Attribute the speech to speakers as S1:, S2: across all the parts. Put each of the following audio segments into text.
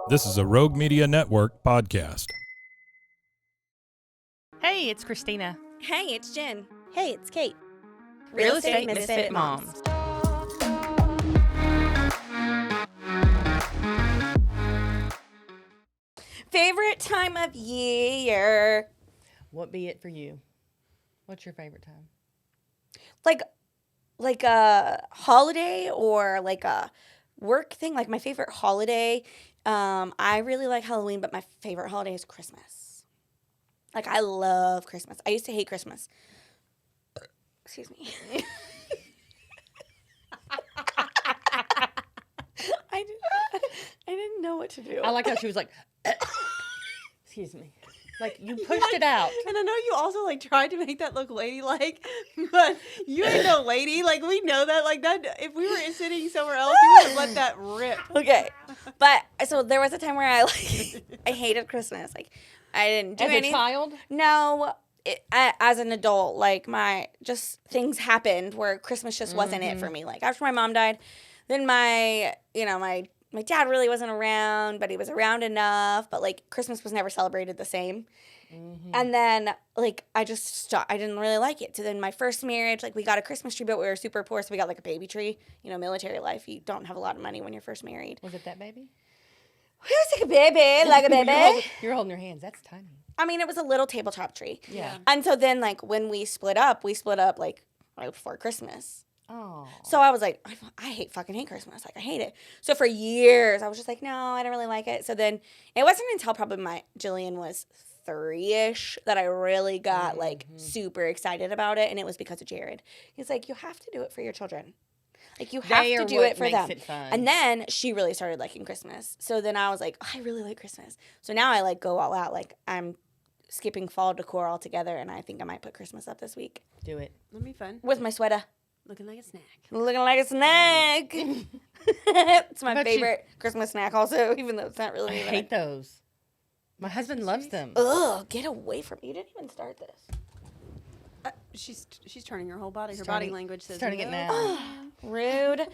S1: This is a Rogue Media Network podcast.
S2: Hey, it's Christina.
S3: Hey, it's Jen.
S4: Hey, it's Kate.
S2: Real Estate Misfit Moms.
S3: Favorite time of year?
S2: What be it for you? What's your favorite time?
S3: Like a holiday or like a work thing? Like my favorite holiday, I really like Halloween, but my favorite holiday is Christmas. Like I love Christmas. I used to hate Christmas. Excuse me. I didn't know what to do.
S2: I like how she was like, excuse me. Like, you pushed it out.
S4: And I know you also, tried to make that look ladylike, but you ain't no lady. Like, we know that. Like, that, if we were sitting somewhere else, you would have let that rip.
S3: Okay. But, so there was a time where I hated Christmas. Like, I didn't do anything.
S2: As a child?
S3: No. As an adult, things happened where Christmas just wasn't it for me. Like, after my mom died, then my dad really wasn't around, but he was around enough. But, Christmas was never celebrated the same. Mm-hmm. And then, I just stopped. I didn't really like it. So then my first marriage, we got a Christmas tree, but we were super poor, so we got, a baby tree. Military life, you don't have a lot of money when you're first married.
S2: Was it that baby?
S3: It was like a baby,
S2: You're holding your hands. That's tiny.
S3: I mean, it was a little tabletop tree.
S2: Yeah.
S3: And so then, when we split up, right before Christmas.
S2: Oh.
S3: So I was like, I fucking hate Christmas. I hate it. So for years, I was just like, no, I don't really like it. So then it wasn't until probably Jillian was 3-ish that I really got, super excited about it. And it was because of Jared. He's like, you have to do it for your children. You have to do it for them.
S2: It fun.
S3: And then she really started liking Christmas. So then I was like, I really like Christmas. So now I go all out. I'm skipping fall decor altogether, and I think I might put Christmas up this week.
S2: Do it.
S4: That'll be fun.
S3: With my sweater.
S4: Looking like a snack.
S3: Looking like a snack. It's my favorite Christmas snack also, even though it's not really.
S2: I hate those. My husband loves them.
S3: Ugh, get away from me. You didn't even start this.
S4: She's turning her whole body. Her body language says
S2: starting it now.
S3: Rude.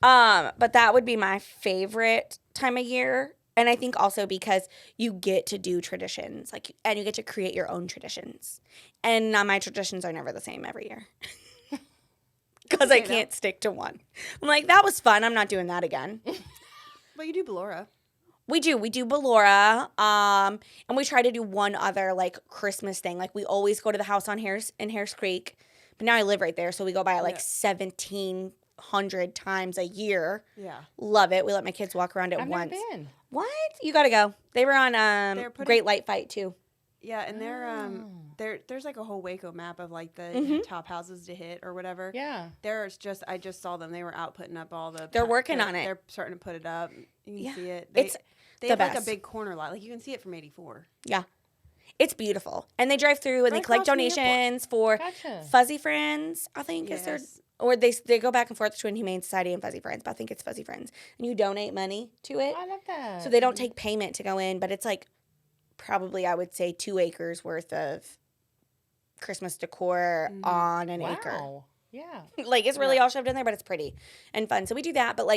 S3: But that would be my favorite time of year. And I think also because you get to do traditions, and you get to create your own traditions. And my traditions are never the same every year. Because I can't stick to one. I'm like, that was fun. I'm not doing that again.
S4: But you do Ballora.
S3: We do Ballora. And we try to do one other, Christmas thing. We always go to the house in Harris Creek. But now I live right there, so we go by it 1,700 times a year. Yeah. Love it. We let my kids walk around it once.
S2: I've never been.
S3: What? You got to go. They were on Great Light Fight, too.
S4: Yeah, and there's a whole Waco map of the top houses to hit or whatever.
S2: Yeah.
S4: I just saw them. They were out putting up all the.
S3: They're working on it.
S4: They're starting to put it up. You can see it. They
S3: have
S4: have a big corner lot. You can see it from 84.
S3: Yeah. It's beautiful. And they drive through and they collect donations for Fuzzy Friends, I think.
S4: Yes.
S3: Or they go back and forth between Humane Society and Fuzzy Friends, but I think it's Fuzzy Friends. And you donate money to it.
S2: I love that.
S3: So they don't take payment to go in, but it's probably, I would say, 2 acres worth of Christmas decor on an acre.
S2: Yeah.
S3: It's really all shoved in there, but it's pretty and fun. So we do that, but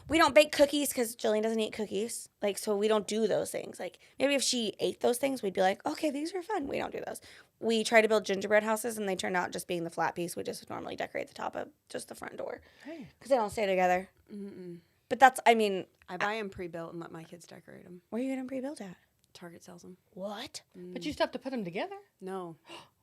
S3: we don't bake cookies because Jillian doesn't eat cookies. So we don't do those things. Maybe if she ate those things, we'd be like, okay, these are fun. We don't do those. We try to build gingerbread houses, and they turn out just being the flat piece. We just normally decorate the top of just the front door because they don't stay together. Mm-mm. But that's, I
S4: buy them pre-built and let my kids decorate them.
S3: Where are you getting them pre-built at?
S4: Target sells them.
S3: What?
S2: But you still have to put them together?
S4: No.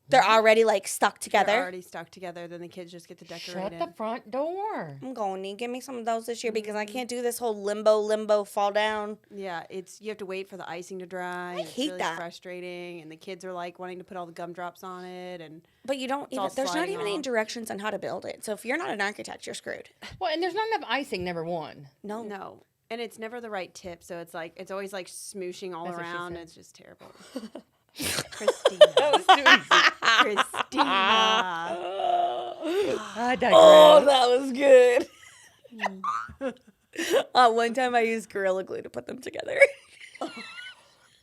S3: They're already stuck together.
S4: They're already stuck together. Then the kids just get to decorate
S2: Shut the front door.
S3: I'm going to give me some of those this year because I can't do this whole limbo fall down.
S4: Yeah, you have to wait for the icing to dry.
S3: I hate
S4: really
S3: that.
S4: Frustrating, and the kids are wanting to put all the gumdrops on it,
S3: but you don't even. There's not even any directions on how to build it. So if you're not an architect, you're screwed.
S2: Well, and there's not enough icing. Number one.
S4: No. And it's never the right tip, so it's always smooshing all around. It's just terrible. Christina.
S2: That was too easy.
S4: Christina.
S2: I digress.
S3: Oh, that was good. One time I used Gorilla Glue to put them together.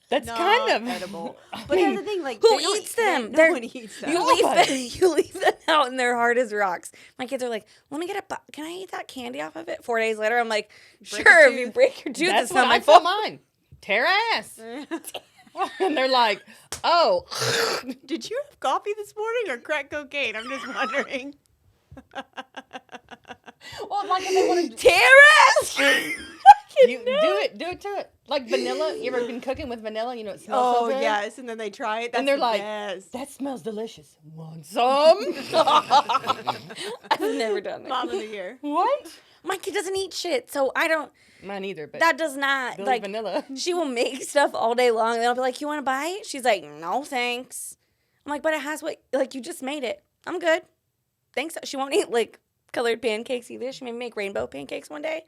S2: That's kind of
S4: edible. But here's the thing,
S3: who eats them?
S4: No one eats them.
S3: You leave them out and they're hard as rocks. My kids are like, let me get can I eat that candy off of it? 4 days later, I'm like, sure, if you break your tooth, it's not my fault.
S2: Mine.
S5: tear ass. And they're like, oh.
S4: Did you have coffee this morning or crack cocaine? I'm just wondering.
S5: Well, like if they want to
S3: Terrace!
S5: do it to it. Like vanilla. You ever been cooking with vanilla? You know, it smells so
S4: Oh,
S5: good.
S4: yes. And then they try it. That's
S5: And they're
S4: the
S5: like,
S4: best.
S5: that smells delicious. Want some?
S3: I've never done
S4: Mom
S3: that.
S4: of the year.
S5: What?
S3: My kid doesn't eat shit, so I don't.
S5: Mine either, but
S3: That does not
S5: Billy
S3: like.
S5: vanilla.
S3: She will make stuff all day long, and then I'll be like, "You want to buy it?" She's like, "No, thanks." I'm like, "But it has what? Like you just made it. I'm good. Thanks." She won't eat like colored pancakes either. She made me make rainbow pancakes one day.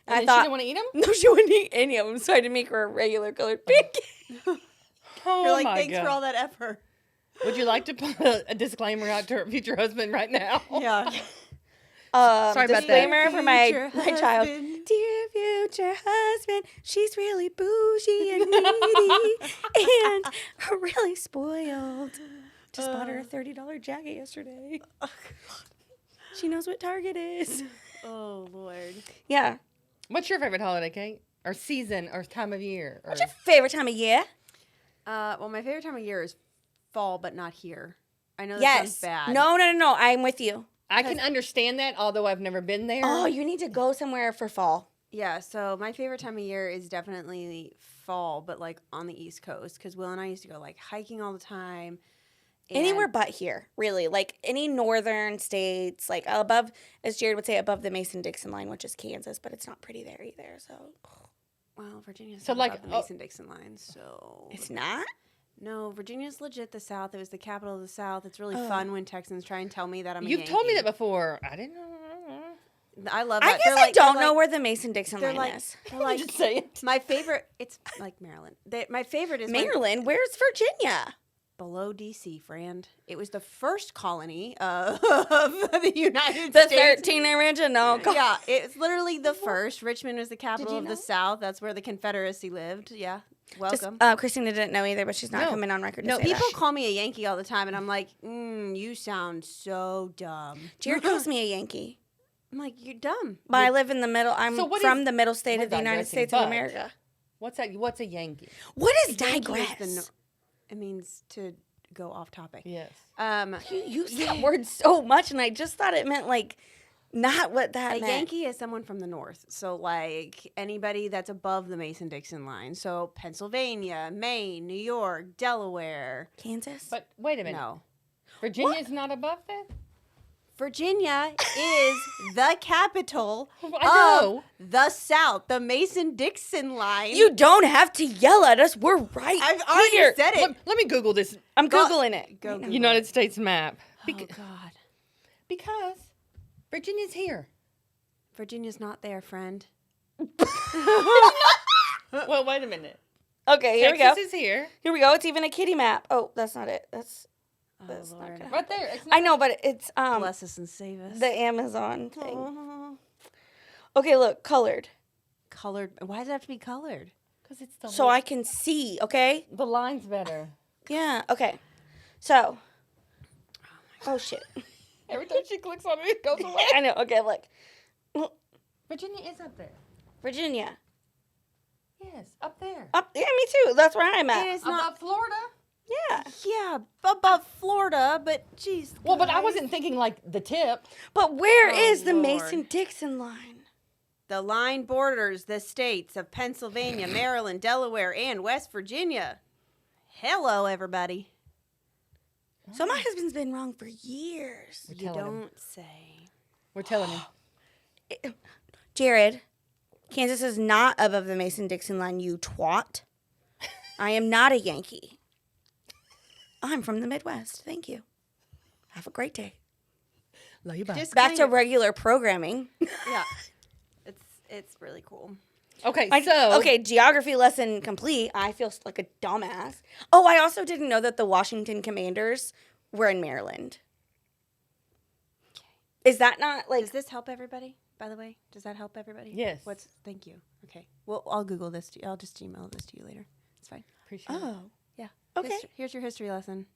S5: And
S3: I
S5: then
S3: thought
S5: she didn't want to eat them?
S3: no, she wouldn't eat any of them, so I had to make her a regular colored pancake.
S5: Oh,
S4: You're like,
S5: my
S4: thanks
S5: God.
S4: for all that effort.
S5: Would you like to put a disclaimer out to her future husband right now?
S4: Yeah.
S5: Sorry about that.
S3: Disclaimer for my
S4: Future
S3: child.
S4: husband.
S3: Dear future husband, she's really bougie and needy and really spoiled. Just bought her a $30 jacket yesterday. She knows what Target is.
S4: Oh, Lord.
S3: Yeah.
S5: What's your favorite holiday, Kate? Or season or time of year? Or...
S3: What's your favorite time of year?
S4: Well, my favorite time of year is fall, but not here. I know that
S3: Yes.
S4: sounds bad.
S3: No. I'm with you.
S5: I can understand that, although I've never been there.
S3: Oh, you need to go somewhere for fall.
S4: Yeah, so my favorite time of year is definitely fall, but like on the East Coast, because Will and I used to go like hiking all the time. and-
S3: Anywhere but here, really. Like any northern states, like above, as Jared would say, above the Mason-Dixon line, which is Kansas, but it's not pretty there either. So
S4: Well, Virginia's
S5: So,
S4: not
S5: like,
S4: above the Mason-Dixon line, so
S3: it's not.
S4: no, Virginia's legit the South. It was the capital of the South. It's really fun when Texans try and tell me that I'm a
S5: You've told me
S4: Yankee.
S5: that before. I didn't know.
S4: I love
S3: I
S4: that.
S3: guess
S4: They're
S3: I
S4: like-
S3: don't
S4: they're
S3: know
S4: like-
S3: where the Mason-Dixon
S4: They're
S3: line
S4: like,
S3: is.
S4: they're like
S5: Just say it.
S4: my favorite. It's like Maryland. My favorite is when-
S3: Maryland, where's Virginia?
S4: below DC, friend. It was the first colony of the United
S3: The
S4: States.
S3: 13 original.
S4: Yeah, it's literally the first. Richmond was the capital of the South. That's where the Confederacy lived. Yeah,
S3: Just,
S4: welcome.
S3: Christina didn't know either, but she's not
S5: No.
S3: coming on record to
S5: No,
S3: say
S4: People
S3: that.
S4: call me a Yankee all the time, and I'm like, you sound so dumb.
S3: Jared calls me a Yankee.
S4: I'm like, you're dumb.
S3: But I live in the middle. I'm
S5: So what
S3: from
S5: is-
S3: the middle state
S5: we're
S3: of the United
S5: digressing,
S3: States of
S5: but-
S3: America.
S5: What's that? What's a Yankee?
S3: What is
S4: Yankee is
S3: digress?
S4: it means to go off topic.
S5: Yes.
S3: You use that word so much, and I just thought it meant like not what that
S4: A
S3: meant.
S4: Yankee is someone from the north. So, like, anybody that's above the Mason-Dixon line. So, Pennsylvania, Maine, New York, Delaware.
S3: Kansas.
S5: But wait a minute.
S4: No.
S5: Virginia's not above that?
S4: Virginia is the capital
S5: I know.
S4: of the South, the Mason-Dixon line.
S3: you don't have to yell at us. We're right
S4: I've already
S3: here.
S4: said it.
S5: Let me Google this
S3: I'm googling it.
S4: Go Google
S5: United
S4: it.
S5: States map.
S4: Oh, God.
S5: Because Virginia's here.
S4: Virginia's not there, friend.
S5: Well, wait a minute.
S3: Okay, here we go.
S5: Texas is here.
S3: Here we go. It's even a kitty map. Oh, that's not it. That's
S4: Oh,
S3: not
S4: Lord.
S3: gonna
S5: Right there. It's
S3: I know, but it's
S4: Bless us and save us.
S3: the Amazon thing.
S4: Oh.
S3: Okay, look, colored.
S4: Colored. Why does it have to be colored?
S5: because it's the
S3: So I can see, okay?
S5: the line's better.
S3: Yeah, okay. So oh shit.
S5: Every time she clicks on it, it goes away.
S3: I know. Okay, look.
S5: Virginia is up there.
S3: Virginia.
S5: Yes, up there.
S3: Up yeah, me too. That's where I'm at.
S4: It is not.
S5: Above Florida.
S3: Yeah.
S4: Yeah, above Florida, but geez.
S5: Well, but I
S4: guys.
S5: wasn't thinking like the tip.
S3: But where
S4: Oh,
S3: is the
S4: Lord.
S3: Mason-Dixon line?
S4: The line borders the states of Pennsylvania, Maryland, Delaware, and West Virginia. Hello, everybody.
S3: So my husband's been wrong for years.
S5: We're
S4: You
S5: telling him.
S4: don't say.
S5: We're telling him.
S3: Jared, Kansas is not above the Mason-Dixon line, you twat. I am not a Yankee. I'm from the Midwest. Thank you. Have a great day.
S5: Love you, bye.
S4: Just
S3: Back to
S4: kind of-
S3: regular programming.
S4: Yeah. It's really cool.
S5: Okay,
S3: Okay, geography lesson complete. I feel like a dumbass. Oh, I also didn't know that the Washington Commanders were in Maryland. Is that not like
S4: Does this help everybody, by the way? Does that help everybody?
S5: Yes.
S4: Thank you. Okay. Well, I'll Google this. I'll just email this to you later. It's fine.
S5: Appreciate it.
S3: oh.
S4: Yeah.
S3: Okay.
S4: Here's your history lesson.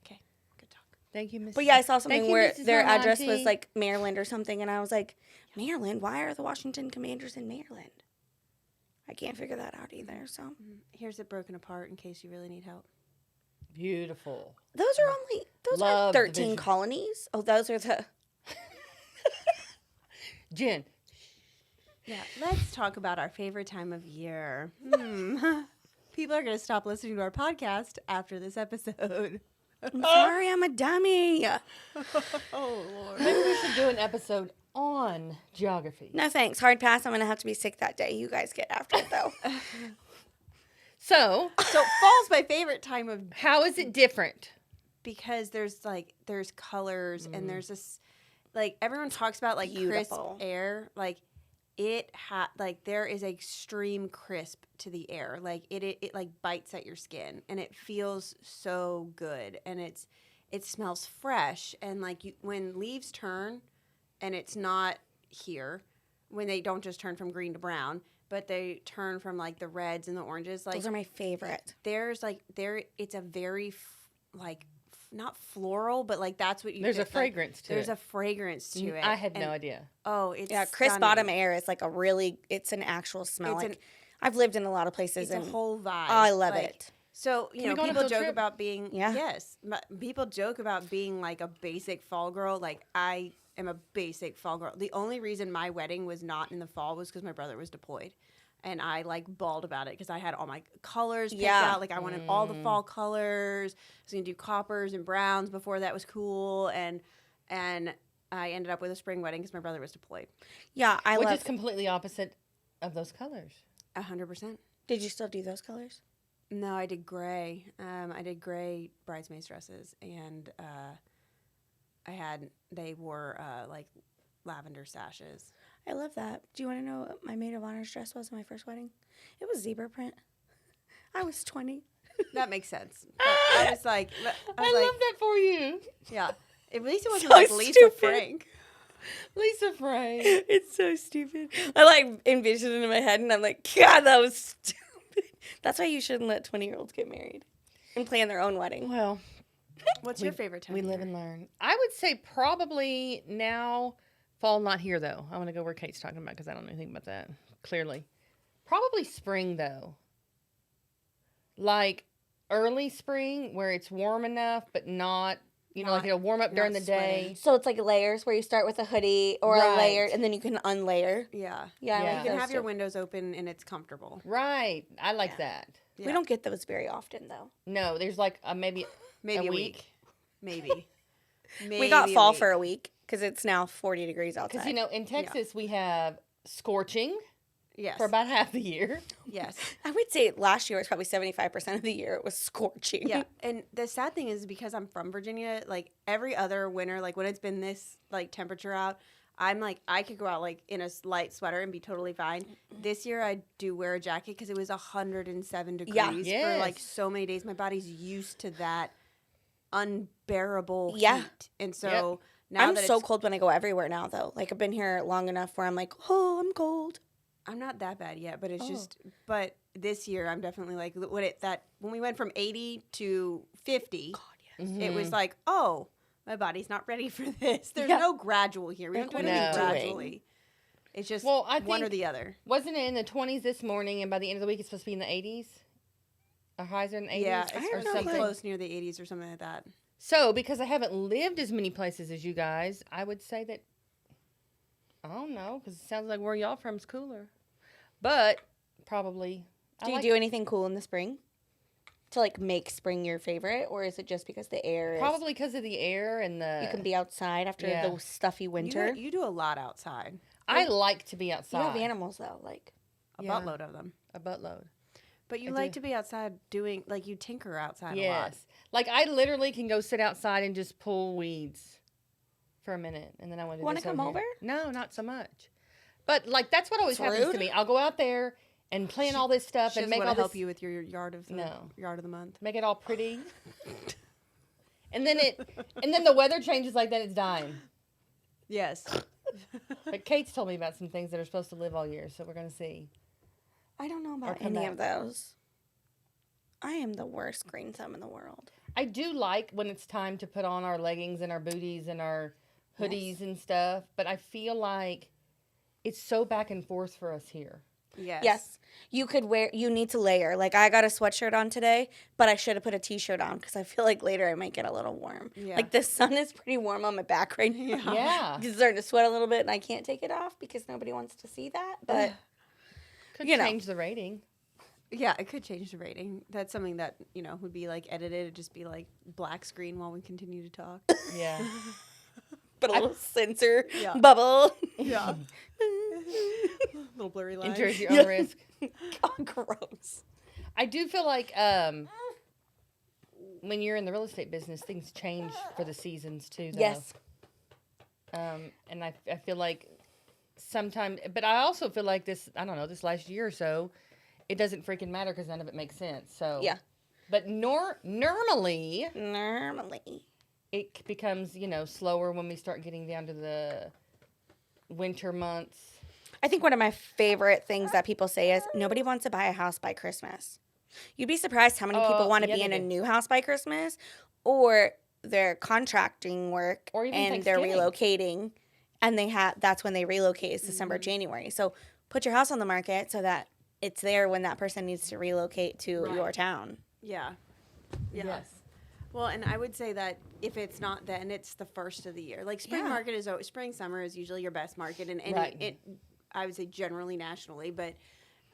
S4: Okay. Good talk.
S5: Thank you, Miss.
S3: But yeah, I saw something
S5: Thank you,
S3: where
S5: Mrs.
S3: their address
S5: Monty.
S3: was like Maryland or something, and I was like, Maryland? Why are the Washington Commanders in Maryland? I can't figure that out either. So
S4: Here's it broken apart in case you really need help.
S5: Beautiful.
S3: those are
S5: Love the
S3: 13
S5: visual.
S3: colonies. Oh, those are the.
S5: Jen,
S4: Yeah, let's talk about our favorite time of year. People are going to stop listening to our podcast after this episode.
S3: I'm sorry, I'm a dummy.
S4: Oh, Lord.
S5: maybe we should do an episode on geography.
S3: No thanks. Hard pass. I'm gonna have to be sick that day. You guys get after it though.
S5: So,
S4: So fall's my favorite time of
S5: how is it different?
S4: because there's colors and there's this everyone talks about
S3: Beautiful.
S4: crisp air there is extreme crisp to the air it bites at your skin and it feels so good and it smells fresh and when leaves turn and it's not here when they don't just turn from green to brown but they turn from the reds and the oranges
S3: Those are my favorite.
S4: there's it's a very not floral, but that's what you.
S5: There's a
S4: get,
S5: fragrance to
S4: There's
S5: it.
S4: a fragrance to it.
S5: I had no
S4: And-
S5: idea.
S4: Oh, it's
S3: Crisp
S4: stunning.
S3: bottom air is it's an actual smell.
S4: It's
S3: I've lived in a lot of places
S4: It's a
S3: and
S4: whole vibe.
S3: I love it.
S4: So
S5: Can we go on a
S4: people
S5: field
S4: joke
S5: trip?
S4: about being people joke about being a basic fall girl. I am a basic fall girl. The only reason my wedding was not in the fall was because my brother was deployed. And I bawled about it because I had all my colors picked
S3: Yeah.
S4: out. I wanted all the fall colors. I was gonna do coppers and browns before that was cool. And I ended up with a spring wedding because my brother was deployed.
S3: Yeah, I
S5: Which
S3: love.
S5: is completely opposite of those colors.
S4: 100%.
S3: Did you still do those colors?
S4: No, I did gray. I did gray bridesmaids dresses, and they wore lavender sashes.
S3: I love that. Do you want to know what my maid of honor's dress was in my first wedding? It was zebra print. I was 20.
S4: That makes sense. But I was like,
S5: I love that for you.
S4: yeah. At least it wasn't
S3: So
S4: like Lisa
S3: stupid.
S4: Frank.
S5: Lisa Frank.
S3: It's so stupid. I envisioned it in my head and I'm like, God, that was stupid. That's why you shouldn't let 20-year-olds get married and plan their own wedding.
S5: Well,
S4: What's your favorite time?
S5: we
S4: of
S5: live
S4: year?
S5: and learn. I would say probably now, fall not here though. I want to go where Kate's talking about because I don't know anything about that, clearly. Probably spring though. Like early spring where it's warm enough but not, it'll warm up during the day.
S4: sweating.
S3: So it's like layers where you start with a hoodie or
S5: Right.
S3: a layer and then you can unlayer.
S4: Yeah.
S3: Yeah, I
S5: Yeah.
S3: like
S4: You can
S3: those
S4: have your
S3: too.
S4: windows open and it's comfortable.
S5: Right. I like that.
S4: Yeah.
S3: We don't get those very often though.
S5: No, there's maybe
S4: Maybe
S5: a
S4: a
S5: week.
S4: week. Maybe.
S3: We got
S4: Maybe
S3: fall
S4: week.
S3: for a week because it's now 40 degrees outside.
S5: because in Texas we have scorching
S4: Yes.
S5: for about half the year.
S4: Yes.
S3: I would say last year was probably 75% of the year it was scorching.
S4: Yeah. And the sad thing is because I'm from Virginia, every other winter, when it's been this temperature out, I'm I could go out in a light sweater and be totally fine. This year I do wear a jacket because it was 107 degrees
S3: Yeah.
S4: for
S5: Yes.
S4: so many days. My body's used to that unbearable
S3: Yeah.
S4: heat. And so now
S3: I'm
S4: that
S3: so
S4: it's,
S3: cold when I go everywhere now though. I've been here long enough where I'm like, oh, I'm cold.
S4: I'm not that bad yet, but it's but this year I'm definitely when we went from 80 to 50,
S3: God, yes.
S4: it was oh, my body's not ready for this. There's
S3: Yeah.
S4: no gradual here. We don't do
S3: What
S5: are
S4: anything
S5: you
S3: doing?
S4: gradually. It's just
S5: Well, I
S4: one or
S5: think-
S4: the other.
S5: Wasn't it in the 20s this morning, and by the end of the week it's supposed to be in the 80s? Or highs in the 80s?
S4: Yeah,
S3: I
S4: it's
S3: have
S4: supposed
S3: no
S4: to be
S3: clue.
S4: close near the 80s or something like that.
S5: So, because I haven't lived as many places as you guys, I would say that, I don't know, because it sounds like where y'all from is cooler. But, probably.
S3: Do you do anything cool in the spring to make spring your favorite, or is it just because the air is
S5: Probably because of the air and the...
S3: you can be outside after
S5: Yeah.
S3: the stuffy winter?
S4: You do a lot outside.
S5: I like to be
S3: You
S5: outside.
S3: have animals though,
S4: A
S5: Yeah.
S4: buttload of them.
S5: A buttload.
S4: But you
S5: I
S4: like
S5: do.
S4: to be outside doing you tinker outside a lot.
S5: Yes. I literally can go sit outside and just pull weeds for a minute, and then I want to do
S3: Wanna
S5: this
S3: come over?
S5: No, not so much. But that's what always
S3: That's
S5: happens to
S3: rude.
S5: me. I'll go out there and plan all this stuff
S4: She
S5: and
S4: doesn't
S5: make
S4: want
S5: all
S4: to help
S5: this,
S4: you with your yard of the
S5: No.
S4: yard of the month.
S5: make it all pretty. and then the weather changes like that, it's dying.
S4: Yes.
S5: But Kate's told me about some things that are supposed to live all year, so we're gonna see.
S3: I don't know about
S5: come
S3: any
S5: back.
S3: of those. I am the worst green thumb in the world.
S5: I do like when it's time to put on our leggings and our booties and our hoodies and stuff, but I feel like it's so back and forth for us here.
S3: Yes. You need to layer. Like, I got a sweatshirt on today, but I should have put a t-shirt on because I feel like later I might get a little warm.
S4: Yeah.
S3: Like, the sun is pretty warm on my back right now.
S5: Yeah.
S3: It's starting to sweat a little bit, and I can't take it off because nobody wants to see that. But,
S5: Could
S3: you know.
S5: change the rating.
S4: Yeah, it could change the rating. That's something that, would be like edited. It'd just be like black screen while we continue to talk.
S5: Yeah.
S3: but a little sensor
S4: Yeah.
S3: bubble.
S4: Yeah. Little blurry lines.
S5: Enter at your own risk.
S3: Oh, gross.
S5: I do feel like when you're in the real estate business, things change for the seasons too. Though.
S3: Yes.
S5: And I feel like sometimes, but I also feel like this last year or so, it doesn't freaking matter because none of it makes sense. So
S3: Yeah.
S5: But normally it becomes slower when we start getting down to the winter months.
S3: I think one of my favorite things that people say is nobody wants to buy a house by Christmas. You'd be surprised how many people want to be in a new house by Christmas, or they're contracting work
S5: Or even
S3: and they're
S5: Thanksgiving.
S3: relocating, and that's when they relocate is December, January. So put your house on the market so that it's there when that person needs to relocate to your town.
S4: Yeah.
S5: Yes.
S4: Well, and I would say that if it's not then, it's the first of the year. Like spring, summer is usually your best market, and
S5: Right.
S4: I would say generally nationally, but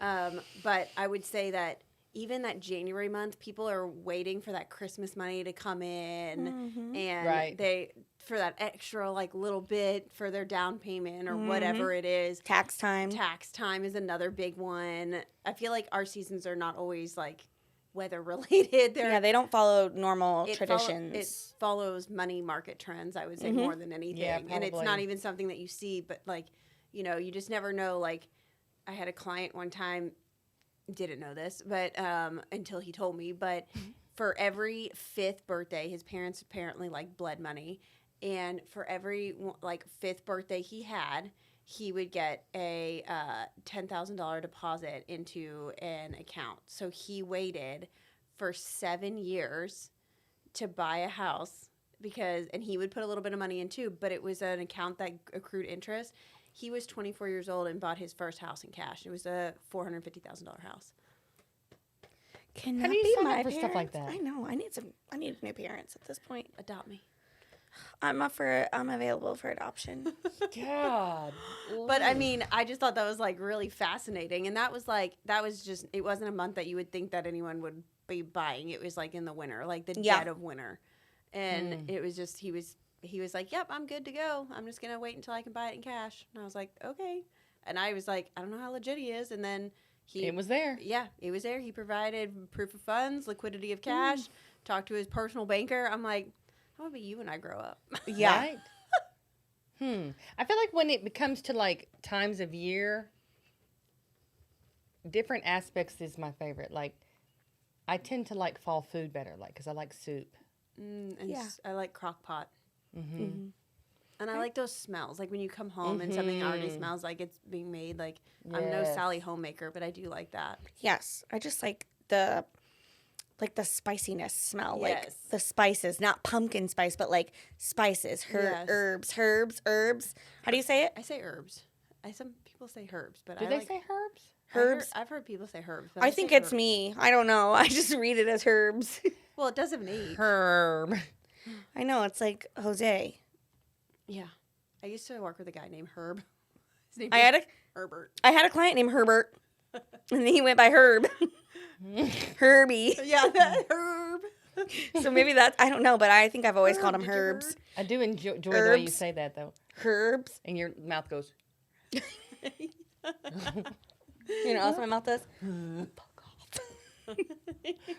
S4: I would say that even that January month, people are waiting for that Christmas money to come in, and
S5: Right.
S4: for that extra like little bit for their down payment or whatever it is.
S3: Tax time.
S4: Tax time is another big one. I feel like our seasons are not always like weather related.
S3: They don't follow normal
S4: it
S3: traditions.
S4: It follows money market trends, I would say, more than anything.
S5: Yeah,
S4: and it's not
S5: probably.
S4: even something that you see, but like, you just never know. Like, I had a client one time, didn't know this, but until he told me, but for every 5th birthday, his parents apparently like bled money, and for every like 5th birthday he had, he would get a $10,000 deposit into an account. So he waited for 7 years to buy a house and he would put a little bit of money in too, but it was an account that accrued interest. He was 24 years old and bought his first house in cash. It was a $450,000 house.
S3: Can
S5: How
S3: that
S5: do you
S3: be
S5: sign
S3: my
S5: up for stuff like
S3: parents?
S5: that?
S3: I know. I need new parents at this point.
S4: Adopt me.
S3: I'm available for adoption.
S5: God.
S4: But I mean, I just thought that was like really fascinating. And it wasn't a month that you would think that anyone would be buying. It was like in the winter, like the dead of winter. And it was just, he was like, yep, I'm good to go. I'm just going to wait until I can buy it in cash. And I was like, okay. And I was like, I don't know how legit he is. And then
S5: It was there.
S4: Yeah, it was there. He provided proof of funds, liquidity of cash, talked to his personal banker. I'm like, I want to be you when I grow up.
S3: Yeah.
S5: Right? I feel like when it comes to like times of year, different aspects is my favorite. Like, I tend to like fall food better, like, because I like soup.
S4: I like crock pot. And I like those smells. Like when you come home and something already smells like it's being made. Like, I'm no
S5: Yes.
S4: Sally homemaker, but I do like that.
S3: Yes, I just like the spiciness smell, like
S4: Yes.
S3: the spices, not pumpkin spice, but like spices,
S4: Yes.
S3: herbs. How do you say it?
S4: I say herbs. Some people say herbs, but
S5: Do
S4: I
S5: they
S4: like,
S5: say herbs?
S3: Herbs?
S4: I've heard people say herbs. But
S3: I think
S4: say
S3: it's
S4: herbs.
S3: me. I don't know. I just read it as herbs.
S4: Well, it does have an E.
S5: Herb.
S3: I know it's like Jose.
S4: Yeah. I used to work with a guy named Herb. His name
S3: I
S4: was
S3: had
S4: Herbert.
S3: a client named Herbert, and then he went by Herb. Herbie.
S4: Yeah, that Herb.
S3: So maybe that's, I don't know, but I think I've always called him
S4: Did you
S3: Herbs.
S4: heard?
S5: I do enjoy the way you
S3: Herbs.
S5: say that, though.
S3: Herbs.
S5: And your mouth goes,
S3: You know what else my mouth does?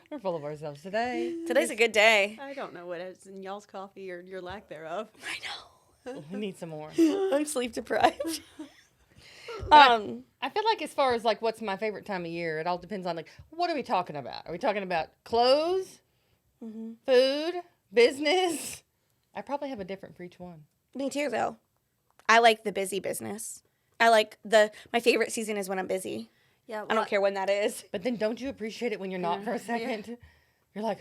S5: we're full of ourselves today.
S3: Today's a good day.
S4: I don't know what is in y'all's coffee or your lack thereof.
S3: I know.
S5: We need some more.
S3: I'm sleep deprived.
S5: I feel like as far as like what's my favorite time of year, it all depends on like what are we talking about? Are we talking about clothes, food, business? I probably have a different for each one.
S3: Me too, though. I like the busy business. I like my favorite season is when I'm busy.
S4: Yeah,
S3: I don't care when that is.
S5: But then don't you appreciate it when you're not for a second? You're like,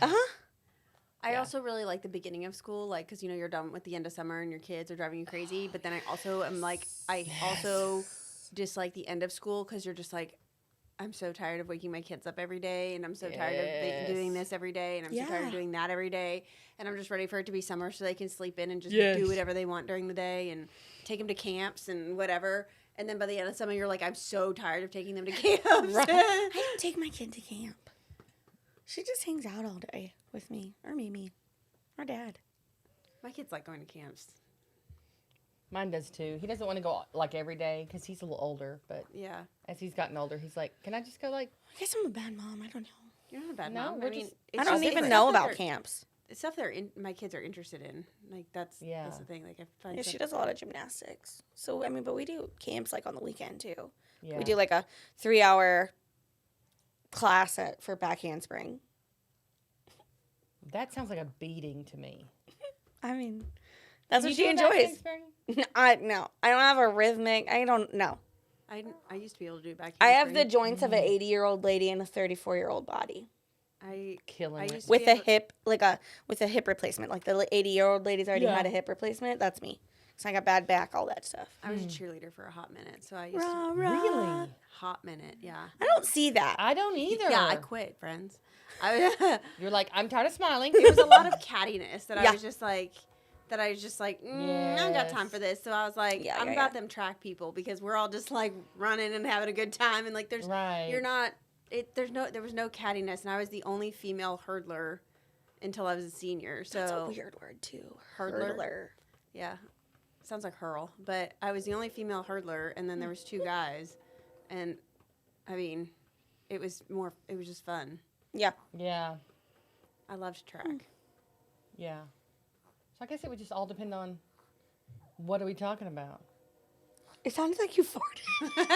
S4: I also really like the beginning of school, like, because, you're done with the end of summer and your kids are driving you crazy. But then I also am like, I also dislike the end of school because you're just like, I'm so tired of waking my kids up every day, and I'm so tired of doing this every day, and I'm so tired of doing that every day, and I'm just ready for it to be summer so they can sleep in and just do whatever they want during the day and take them to camps and whatever. And then by the end of summer, you're like, I'm so tired of taking them to camps.
S3: I don't take my kid to camp. She just hangs out all day with me or Mimi or Dad.
S4: My kids like going to camps.
S5: Mine does too. He doesn't want to go like every day because he's a little older. But
S4: Yeah.
S5: as he's gotten older, he's like, "Can I just go like?"
S3: I guess I'm a bad mom. I don't know.
S4: You're not a bad
S5: No,
S4: mom.
S5: we're
S4: I mean,
S5: just-
S4: it's
S3: I don't
S4: just
S3: even
S4: stuff
S3: know
S4: that
S3: about
S4: they're-
S3: camps.
S4: It's stuff my kids are interested in. Like that's the thing. Like I find
S3: Yeah, she
S4: stuff-
S3: does a lot of gymnastics. So I mean, but we do camps like on the weekend too.
S5: Yeah.
S3: We do like a 3-hour class for back handspring.
S5: That sounds like a beating to me.
S3: I mean, that's
S5: You
S3: what she
S5: do a back
S3: enjoys.
S5: handspring?
S3: I don't have a rhythmic. I don't know.
S4: I used to be able to do it back.
S3: I have the
S4: handspring.
S3: joints of an 80-year-old lady and a 34-year-old body
S5: Killing
S4: I
S5: it.
S4: used to
S3: with
S4: be
S3: a
S4: able-
S3: hip with a hip replacement. Like the 80-year-old lady's already had a hip replacement. That's me. So I got bad back, all that stuff.
S4: I was a cheerleader for a hot minute, so I used to
S3: Rah, rah.
S5: Really?
S4: hot minute. Yeah.
S3: I don't see that.
S5: I don't either.
S4: Yeah, I quit, friends. I
S5: You're like, I'm tired of smiling.
S4: there was a lot of cattiness that
S3: Yeah.
S4: I was just like, I don't got time for this. So I was like,
S3: Yeah,
S4: I'm
S3: yeah,
S4: about
S3: yeah.
S4: them track people because we're all just like running and having a good time, and like there's
S5: Right.
S4: you're not. There was no cattiness, and I was the only female hurdler until I was a senior. So
S3: That's a weird word too.
S4: Hurdler? Yeah, sounds like hurl, but I was the only female hurdler, and then there was 2 guys, and I mean, it was just fun.
S3: Yeah.
S5: Yeah.
S4: I loved track.
S5: Yeah. So I guess it would just all depend on what are we talking about.
S3: It sounds like you farted.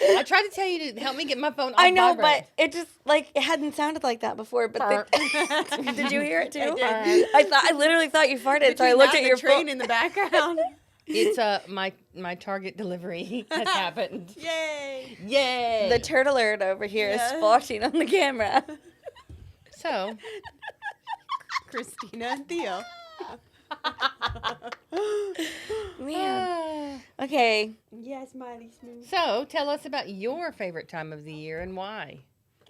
S5: I tried to tell you to help me get my phone off
S3: I know,
S5: vibrate.
S3: but it just like it hadn't sounded like that before. But did you hear it too?
S4: I did.
S3: I literally thought you farted, so I
S4: Between
S3: looked
S4: that
S3: at
S4: and
S3: your
S4: the train
S3: phone.
S4: in the background.
S5: It's my Target delivery has happened.
S4: Yay!
S5: Yay!
S3: The turtle alert over here is
S4: Yeah.
S3: spotting on the camera.
S5: So
S4: Christina and Theo.
S3: Man. Okay.
S4: Yes, Miley Smooth.
S5: so tell us about your favorite time of the year and why.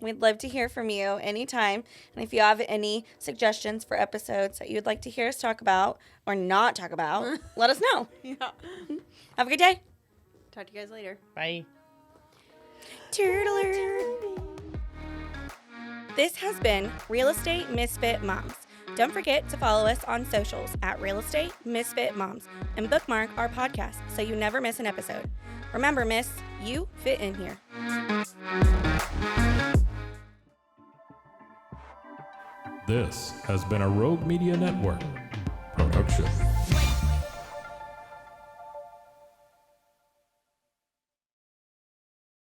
S3: We'd love to hear from you anytime. And if you have any suggestions for episodes that you'd like to hear us talk about or not talk about, let us know.
S4: Yeah.
S3: Have a good day.
S4: Talk to you guys later.
S5: Bye.
S3: Turtler. This has been Real Estate Misfit Moms. Don't forget to follow us on socials at Real Estate Misfit Moms and bookmark our podcast so you never miss an episode. Remember, Miss, you fit in here.
S1: This has been a Rogue Media Network